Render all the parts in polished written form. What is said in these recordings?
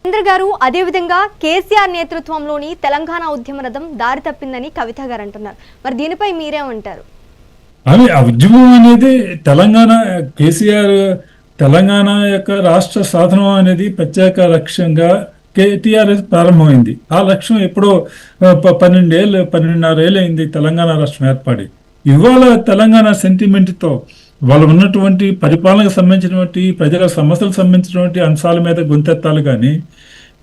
చంద్ర గారు, అదేవిధంగా కేసీఆర్ నేతృత్వంలోని తెలంగాణ ఉద్యమ రథం దారి తప్పిందని కవిత గారు అంటున్నారు. మరి దీనిపై మీరేమంటారు? అవి ఆ ఉద్యమం అనేది కేసీఆర్ తెలంగాణ యొక్క రాష్ట్ర సాధనం అనేది ప్రత్యేక లక్ష్యంగా టీఆర్ఎస్ ప్రారంభమైంది. ఆ లక్ష్యం ఎప్పుడో 12.5 ఏళ్ళు అయింది తెలంగాణ రాష్ట్రం ఏర్పడి. ఇవాళ తెలంగాణ సెంటిమెంట్తో వాళ్ళు ఉన్నటువంటి పరిపాలనకు సంబంధించినటువంటి ప్రజల సమస్యలకు సంబంధించినటువంటి అంశాల మీద గొంతెత్తాలి. కానీ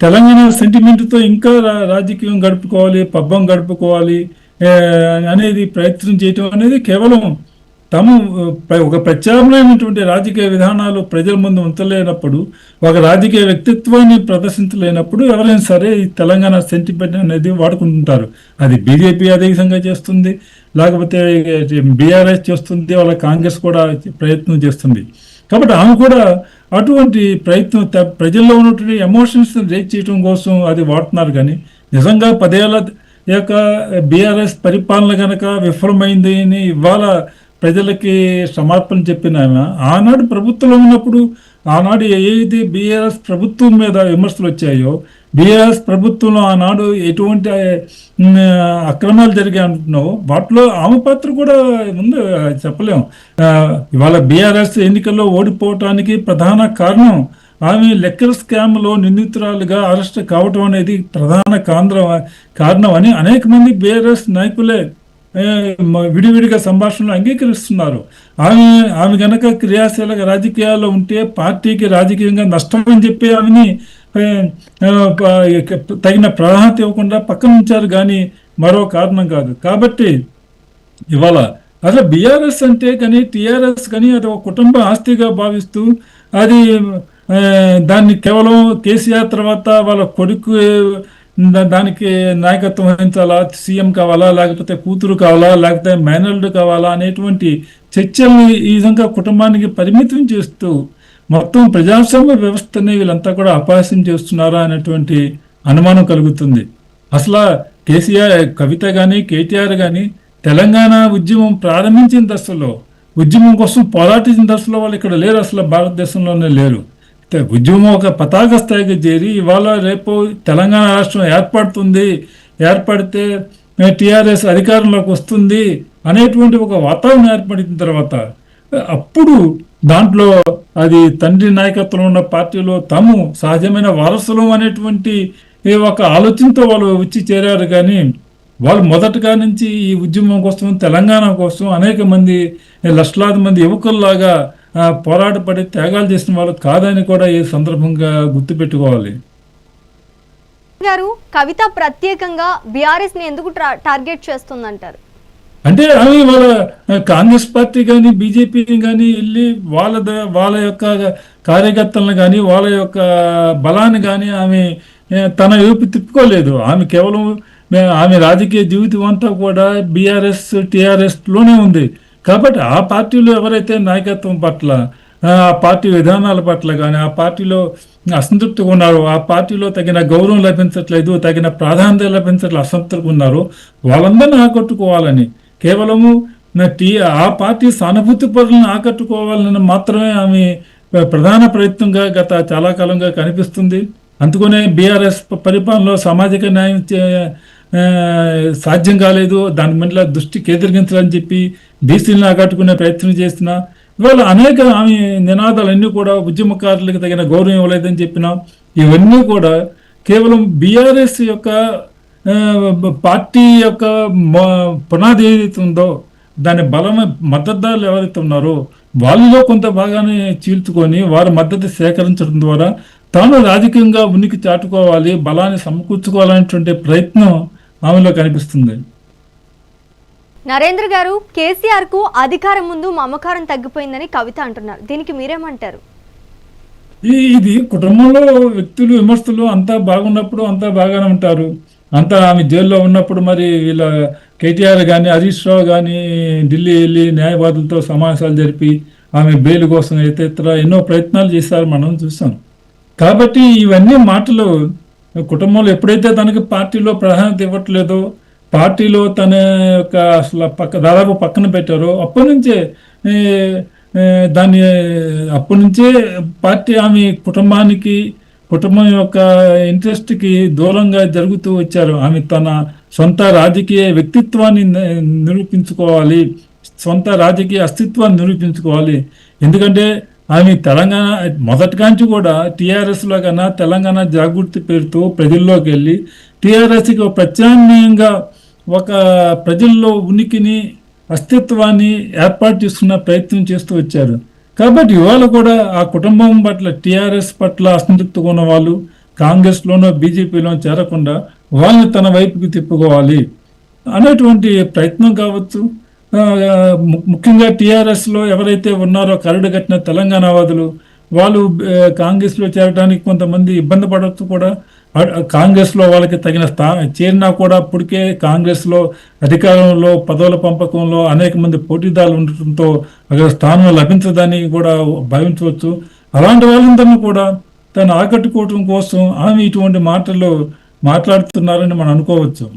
తెలంగాణ సెంటిమెంట్తో ఇంకా రాజకీయం గడుపుకోవాలి, పబ్బం గడుపుకోవాలి అనేది ప్రయత్నం చేయటం అనేది కేవలం తాము ఒక ప్రత్యామ్నాయమైనటువంటి రాజకీయ విధానాలు ప్రజల ముందు ఉంచలేనప్పుడు, ఒక రాజకీయ వ్యక్తిత్వాన్ని ప్రదర్శించలేనప్పుడు ఎవరైనా సరే ఈ తెలంగాణ సెంటిమెంట్ అనేది వాడుకుంటుంటారు. అది బీజేపీ అదే విధంగా చేస్తుంది, లేకపోతే బీఆర్ఎస్ చేస్తుంది, వాళ్ళ కాంగ్రెస్ కూడా ప్రయత్నం చేస్తుంది. కాబట్టి ఆమె కూడా అటువంటి ప్రయత్నం ప్రజల్లో ఉన్నటువంటి ఎమోషన్స్ రేజ్ చేయడం కోసం అది వాడుతున్నారు. కానీ నిజంగా 10 ఏళ్ళ యొక్క బీఆర్ఎస్ పరిపాలన కనుక విఫలమైంది అని ఇవాళ ప్రజలకి క్షమాపణ చెప్పిన ఆనాడు ప్రభుత్వంలో ఉన్నప్పుడు, ఆనాడు ఏదైతే బీఆర్ఎస్ ప్రభుత్వం మీద విమర్శలు వచ్చాయో, బీఆర్ఎస్ ప్రభుత్వంలో ఆనాడు ఎటువంటి అక్రమాలు జరిగాయి అంటున్నావు, వాటిలో ఆమె పాత్ర కూడా ముందు చెప్పలేము. ఇవాళ బీఆర్ఎస్ ఎన్నికల్లో ఓడిపోవటానికి ప్రధాన కారణం ఆమె లెక్కర్ స్కామ్లో నిందితురాలుగా అరెస్ట్ కావటం అనేది ప్రధాన కారణం అని అనేక మంది బీఆర్ఎస్ నాయకులే విడివిడిగా సంభాషణలు అంగీకరిస్తున్నారు. ఆమె గనక క్రియాశీలక రాజకీయాల్లో ఉంటే పార్టీకి రాజకీయంగా నష్టం అని చెప్పి ఆమెని తగిన ప్రాధాన్యత ఇవ్వకుండా పక్కన ఉంచారు, కానీ మరో కారణం కాదు. కాబట్టి ఇవాళ అసలు బీఆర్ఎస్ అంటే కానీ టీఆర్ఎస్ కానీ అది ఒక కుటుంబ ఆస్తిగా భావిస్తూ అది దాన్ని కేవలం కేసీఆర్ తర్వాత వాళ్ళ కొడుకు దానికి నాయకత్వం వహించాలా, సీఎం కావాలా, లేకపోతే కూతురు కావాలా, లేకపోతే మేనల్డ్ కావాలా అనేటువంటి చర్చల్ని ఈ విధంగా కుటుంబానికి పరిమితం చేస్తూ మొత్తం ప్రజాస్వామ్య వ్యవస్థని వీళ్ళంతా కూడా అపహాస్యం చేస్తున్నారా అనేటువంటి అనుమానం కలుగుతుంది. అసలు కేసీఆర్, కవిత కానీ కేటీఆర్ కానీ తెలంగాణ ఉద్యమం ప్రారంభించిన దశలో, ఉద్యమం కోసం పోరాటించిన దశలో వాళ్ళు ఇక్కడ లేరు, అసలు భారతదేశంలోనే లేరు. ఉద్యమం ఒక పతాక స్థాయికి చేరి ఇవాళ రేపు తెలంగాణ రాష్ట్రం ఏర్పడితే టీఆర్ఎస్ అధికారంలోకి వస్తుంది అనేటువంటి ఒక వాతావరణం ఏర్పడిన తర్వాత అప్పుడు దాంట్లో అది తండ్రి నాయకత్వంలో ఉన్న పార్టీలో తాము సహజమైన వారసులం అనేటువంటి ఒక ఆలోచనతో వాళ్ళు వచ్చి చేరారు. కానీ వాళ్ళు మొదటగా నుంచి ఈ ఉద్యమం కోసం, తెలంగాణ కోసం అనేక మంది లక్షలాది మంది యువకుల్లాగా పోరాటపడి త్యాగాలు చేసిన వాళ్ళు కాదని కూడా ఈ సందర్భంగా గుర్తుపెట్టుకోవాలి. గారు, కవిత ప్రత్యేకంగా బీఆర్ఎస్ ని ఎందుకు టార్గెట్ చేస్తుందంటారు? అంటే ఆమె వాళ్ళ కాంగ్రెస్ పార్టీ కానీ బీజేపీని కానీ వెళ్ళి వాళ్ళ యొక్క కార్యకర్తలను కానీ వాళ్ళ యొక్క బలాన్ని కానీ ఆమె తన వైపు తిప్పుకోలేదు. ఆమె కేవలం ఆమె రాజకీయ జీవితం అంతా కూడా బీఆర్ఎస్ టీఆర్ఎస్ లోనే ఉంది. కాబట్టి ఆ పార్టీలో ఎవరైతే నాయకత్వం పట్ల, ఆ పార్టీ విధానాల పట్ల కానీ, ఆ పార్టీలో అసంతృప్తిగా ఉన్నారో, ఆ పార్టీలో తగిన గౌరవం లభించట్లేదు, తగిన ప్రాధాన్యత లభించట్లేదు, అసంతృప్తిగా ఉన్నారో వాళ్ళందరినీ ఆకట్టుకోవాలని, కేవలము ఆ పార్టీ సానుభూతి పరులను ఆకట్టుకోవాలని మాత్రమే ఆమె ప్రధాన ప్రయత్నంగా గత చాలా కాలంగా కనిపిస్తుంది. అందుకనే బీఆర్ఎస్ పరిపాలనలో సామాజిక న్యాయం సాధ్యం కాలేదు, దాని మీద దృష్టి కేంద్రీకరించాలని చెప్పి బీసీలను ఆకట్టుకునే ప్రయత్నం చేసిన ఇవాళ అనేక ఆమె నినాదాలన్నీ కూడా ఉద్యమకారులకు తగిన గౌరవం ఇవ్వలేదని చెప్పిన ఇవన్నీ కూడా కేవలం బీఆర్ఎస్ యొక్క పార్టీ యొక్క పునాది ఏదైతే ఉందో దాని బలమ మద్దతుదారులు ఎవరైతే ఉన్నారో వాళ్ళలో కొంత భాగాన్ని చీల్చుకొని వారి మద్దతు సేకరించడం ద్వారా తాను రాజకీయంగా ఉనికి చాటుకోవాలి, బలాన్ని సమకూర్చుకోవాలనేటువంటి ప్రయత్నం ఆమెలో కనిపిస్తుంది. నరేంద్ర గారు, కేసీఆర్ కు అధికారం ముందు మమకారం తగ్గిపోయిందని కవిత అంటున్నారు. దీనికి మీరేమంటారు? ఇది కుటుంబంలో వ్యక్తులు విమర్శలు అంతా బాగున్నప్పుడు అంతా బాగానే ఉంటారు. అంతా ఆమె జైల్లో ఉన్నప్పుడు మరి వీళ్ళ కేటీఆర్ కానీ హరీష్ రావు కానీ ఢిల్లీ వెళ్ళి న్యాయవాదులతో సమావేశాలు జరిపి ఆమె బెయిల్ కోసం ఇతర ఎన్నో ప్రయత్నాలు చేశారు, మనం చూసాం. కాబట్టి ఇవన్నీ మాటలు కుటుంబంలో ఎప్పుడైతే తనకి పార్టీలో ప్రాధాన్యత ఇవ్వట్లేదో, పార్టీలో తన యొక్క అసలు దాదాపు పక్కన పెట్టారో అప్పటి నుంచే పార్టీ ఆమె కుటుంబానికి కుటుంబం యొక్క ఇంట్రెస్ట్కి దూరంగా జరుగుతూ వచ్చారు. ఆమె తన సొంత రాజకీయ వ్యక్తిత్వాన్ని నిరూపించుకోవాలి, సొంత రాజకీయ అస్తిత్వాన్ని నిరూపించుకోవాలి. ఎందుకంటే ఆమె తెలంగాణ మొదటికాంచి కూడా టీఆర్ఎస్లో కన్నా తెలంగాణ జాగృతి పేరుతో ప్రజల్లోకి వెళ్ళి టీఆర్ఎస్కి ప్రత్యామ్నాయంగా ఒక ప్రజల్లో ఉనికిని అస్తిత్వాన్ని ఏర్పాటు చేసుకున్న ప్రయత్నం చేస్తూ వచ్చారు. కాబట్టి ఇవాళ కూడా ఆ కుటుంబం పట్ల టీఆర్ఎస్ పట్ల అసంతృప్తిగా ఉన్న వాళ్ళు కాంగ్రెస్లోనో బీజేపీలో చేరకుండా వాళ్ళని తన వైపుకి తిప్పుకోవాలి అనేటువంటి ప్రయత్నం కావచ్చు. ముఖ్యంగా టీఆర్ఎస్లో ఎవరైతే ఉన్నారో కరడు కట్టిన తెలంగాణవాదులు వాళ్ళు కాంగ్రెస్లో చేరడానికి కొంతమంది ఇబ్బంది పడవచ్చు కూడా. కాంగ్రెస్లో వాళ్ళకి తగిన చేరినా కూడా ఇప్పటికే కాంగ్రెస్లో అధికారంలో పదవుల పంపకంలో అనేక మంది పోటీదారులు ఉండటంతో అక్కడ స్థానం లభించదని కూడా భావించవచ్చు. అలాంటి వాళ్ళందరినీ కూడా తను ఆకట్టుకోవటం కోసం ఆమె ఇటువంటి మాటలు మాట్లాడుతున్నారని మనం అనుకోవచ్చు.